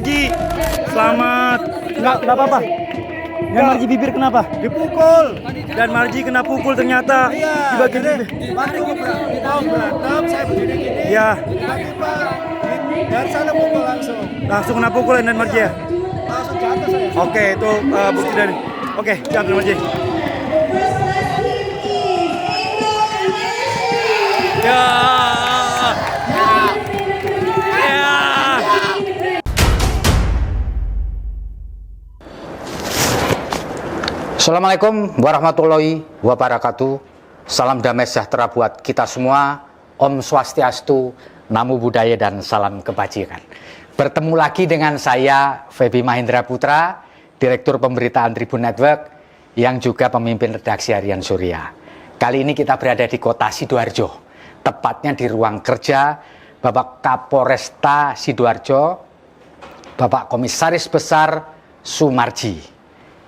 Marji, selamat. Enggak apa-apa. Dan Marji bibir kenapa? Dipukul. Dan Marji kena pukul ternyata. Iya, Di bagian jadi bibir. waktu mau berantem, saya begini gini. Ya, Tiba-tiba dari sana pukul langsung. langsung kena pukul dan Marji ya. Langsung jatuh saya. Oke, itu bukti dari. Oke, siap dan Marji. Ya. Ya. Assalamualaikum warahmatullahi wabarakatuh. Salam damai sejahtera buat kita semua. Om Swastiastu, Namo Buddhaya dan salam kebajikan. Bertemu lagi dengan saya Feby Mahendra Putra, Direktur Pemberitaan Tribun Network yang juga pemimpin redaksi Harian Surya. Kali ini kita berada di Kota Sidoarjo, tepatnya di ruang kerja Bapak Kapolresta Sidoarjo, Bapak Komisaris Besar Sumarji.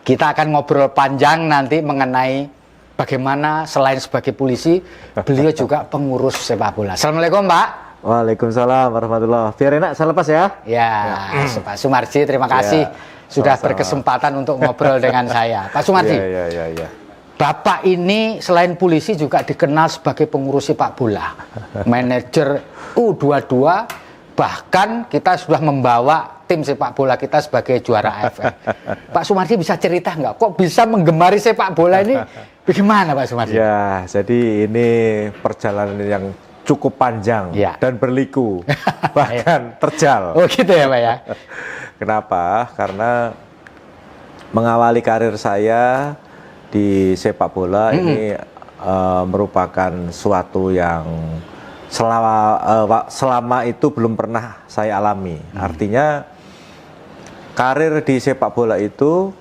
Kita akan ngobrol panjang nanti mengenai bagaimana selain sebagai polisi, beliau juga pengurus sepak bola. Assalamualaikum Pak. Waalaikumsalam warahmatullahi. Biar enak saya lepas ya. Ya, Pak Sumarji, terima kasih sudah sama-sama. berkesempatan untuk ngobrol dengan saya. Pak Sumarji, Ya. Bapak ini selain polisi juga dikenal sebagai pengurus sepak bola, manajer U22, bahkan kita sudah membawa tim sepak bola kita sebagai juara AFF. Pak Sumarji bisa cerita nggak? Kok bisa menggemari sepak bola ini? Bagaimana Pak Sumarji? Ya, jadi ini perjalanan yang cukup panjang Ya. dan berliku, bahkan terjal. Oh gitu ya Pak ya? Kenapa? Karena mengawali karir saya di sepak bola ini merupakan suatu yang selama itu belum pernah saya alami. Artinya karir di sepak bola itu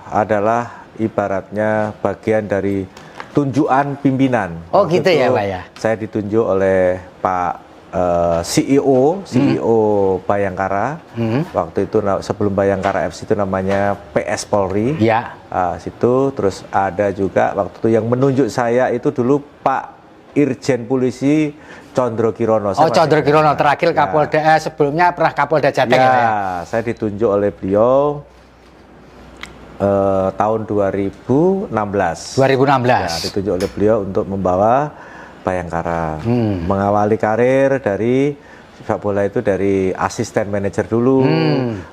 adalah ibaratnya bagian dari tunjukan pimpinan. Oh Waktu gitu itu ya Pak ya? Saya ditunjuk oleh Pak CEO Bayangkara. Waktu itu sebelum Bayangkara FC itu namanya PS Polri. Ya. Situ terus ada juga waktu itu yang menunjuk saya itu dulu Pak Irjen Polisi Condro Kirono. Oh Condro Kirono terakhir Kapolda, sebelumnya pernah Kapolda Jateng ya, Pak ya? Saya ditunjuk oleh beliau tahun 2016. 2016. Ya, ditunjuk oleh beliau untuk membawa Bayangkara. Mengawali karir dari sepak bola itu dari asisten manajer dulu,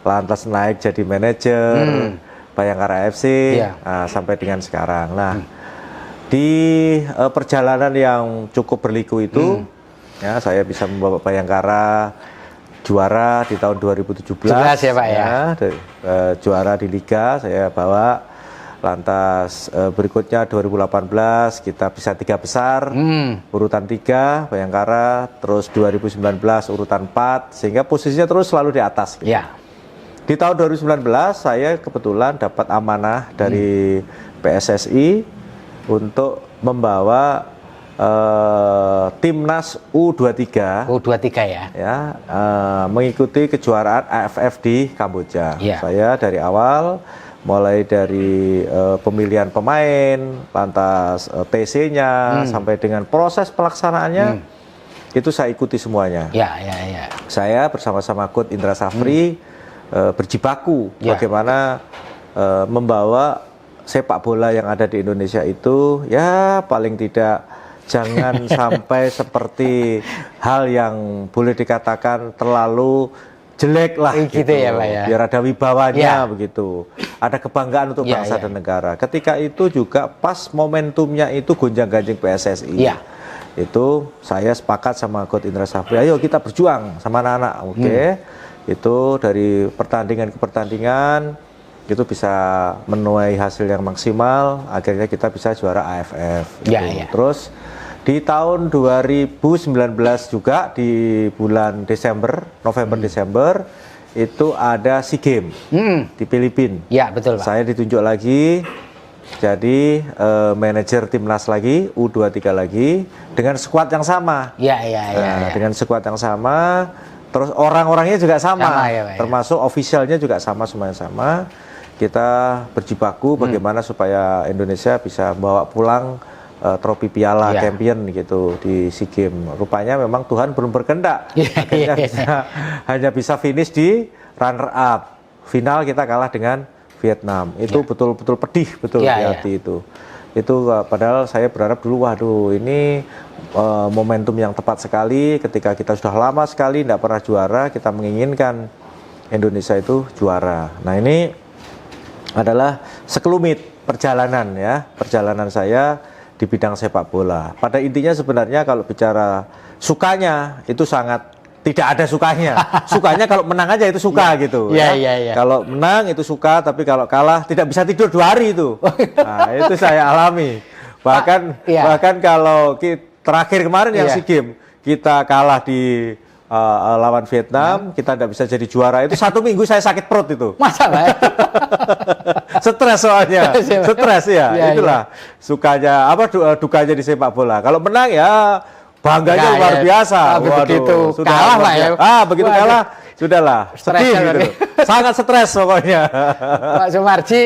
lantas naik jadi manajer Bayangkara FC, sampai dengan sekarang. Nah, di perjalanan yang cukup berliku itu, ya saya bisa membawa Bayangkara juara di tahun 2017 ya Pak ya? Juara di Liga saya bawa, lantas berikutnya 2018 kita bisa 3 besar, urutan 3 Bayangkara, terus 2019 urutan 4, sehingga posisinya terus selalu di atas gitu. Ya. Di tahun 2019 saya kebetulan dapat amanah dari PSSI untuk membawa timnas U23 ya. Mengikuti kejuaraan AFF di Kamboja. Saya dari awal mulai dari pemilihan pemain, lantas TC-nya sampai dengan proses pelaksanaannya itu saya ikuti semuanya. Saya bersama-sama Coach Indra Safri berjibaku bagaimana membawa sepak bola yang ada di Indonesia itu ya paling tidak jangan sampai seperti hal yang boleh dikatakan terlalu jelek lah gitu ya Pak ya? Biar ada wibawanya begitu, ada kebanggaan untuk bangsa dan negara. Ketika itu juga pas momentumnya itu gonjang-ganjing PSSI itu saya sepakat sama Coach Indra Safri, ayo kita berjuang sama anak-anak. Itu dari pertandingan ke pertandingan itu bisa menuai hasil yang maksimal, akhirnya kita bisa juara AFF. Terus di tahun 2019 juga di bulan November-Desember itu ada SEA Games di Filipina. Betul Pak. Saya ditunjuk lagi jadi manajer timnas lagi, U23 lagi dengan skuad yang sama. Dengan skuad yang sama, terus orang-orangnya juga sama, termasuk ofisialnya juga sama, semuanya sama. Kita berjibaku bagaimana supaya Indonesia bisa bawa pulang trofi piala Iya. champion gitu di SEA Games. Rupanya memang Tuhan belum berkehendak. Iya. Akhirnya hanya bisa finish di runner up. Final kita kalah dengan Vietnam. Itu betul-betul pedih betul Iya, di iya. hati itu. Itu padahal saya berharap dulu, waduh ini momentum yang tepat sekali ketika kita sudah lama sekali tidak pernah juara, kita menginginkan Indonesia itu juara. Nah ini adalah sekelumit perjalanan ya, perjalanan saya di bidang sepak bola. Pada intinya sebenarnya kalau bicara sukanya itu sangat tidak ada sukanya. Sukanya kalau menang aja itu suka gitu. Iya. Kalau menang itu suka, tapi kalau kalah tidak bisa tidur 2 hari itu. Nah, itu saya alami. Bahkan kalau terakhir kemarin yang SEA Games kita kalah di lawan Vietnam, kita tidak bisa jadi juara. Itu 1 minggu saya sakit perut itu. Masa Pak? Stres soalnya, stres ya. Iya, Itulah sukanya dukanya di sepak bola. Kalau menang ya bangganya luar biasa. Begitu sudah kalah Pak ya. Begitu kalah sudahlah sedih gitu. Sangat stres pokoknya. Pak Sumarji,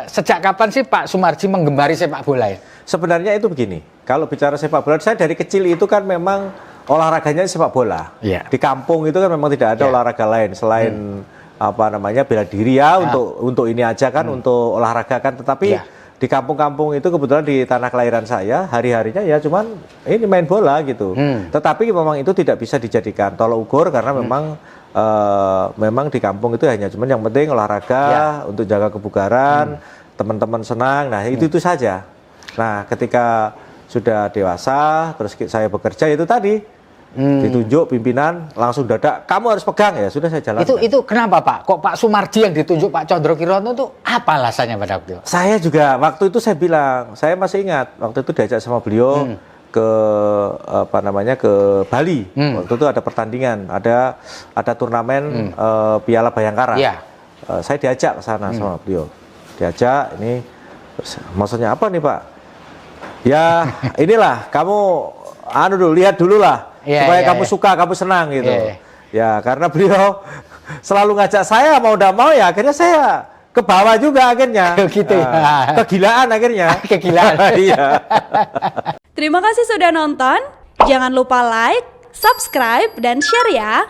sejak kapan sih Pak Sumarji menggembari sepak bola ya? Sebenarnya itu begini. Kalau bicara sepak bola, saya dari kecil itu kan memang olahraganya sepak bola. Iya. Di kampung itu kan memang tidak ada olahraga lain selain bela diri ya, untuk ini aja kan, untuk olahraga kan. Tetapi di kampung-kampung itu kebetulan di tanah kelahiran saya hari-harinya ya cuman ini main bola gitu. Tetapi memang itu tidak bisa dijadikan tolak ukur karena memang di kampung itu hanya cuman yang penting olahraga untuk jaga kebugaran, teman-teman senang. Nah, itu saja. Nah, ketika sudah dewasa terus saya bekerja itu tadi ditunjuk pimpinan langsung dadak kamu harus pegang, ya sudah saya jalankan. Itu kenapa Pak? Kok Pak Sumarji yang ditunjuk Pak Condro Kirono itu apa alasannya pada waktu itu? Saya juga waktu itu saya bilang, saya masih ingat waktu itu diajak sama beliau ke ke Bali. Waktu itu ada pertandingan, ada turnamen Piala Bayangkara. Iya. Saya diajak ke sana sama beliau. Diajak ini maksudnya apa nih Pak? Ya inilah kamu lihat dulu lah supaya kamu suka, kamu senang gitu. Ya karena beliau selalu ngajak saya mau tidak mau ya akhirnya saya ke bawah juga akhirnya. Gitu ya. Kegilaan akhirnya. Kegilaan. Iya. Terima kasih sudah nonton. Jangan lupa like, subscribe, dan share ya.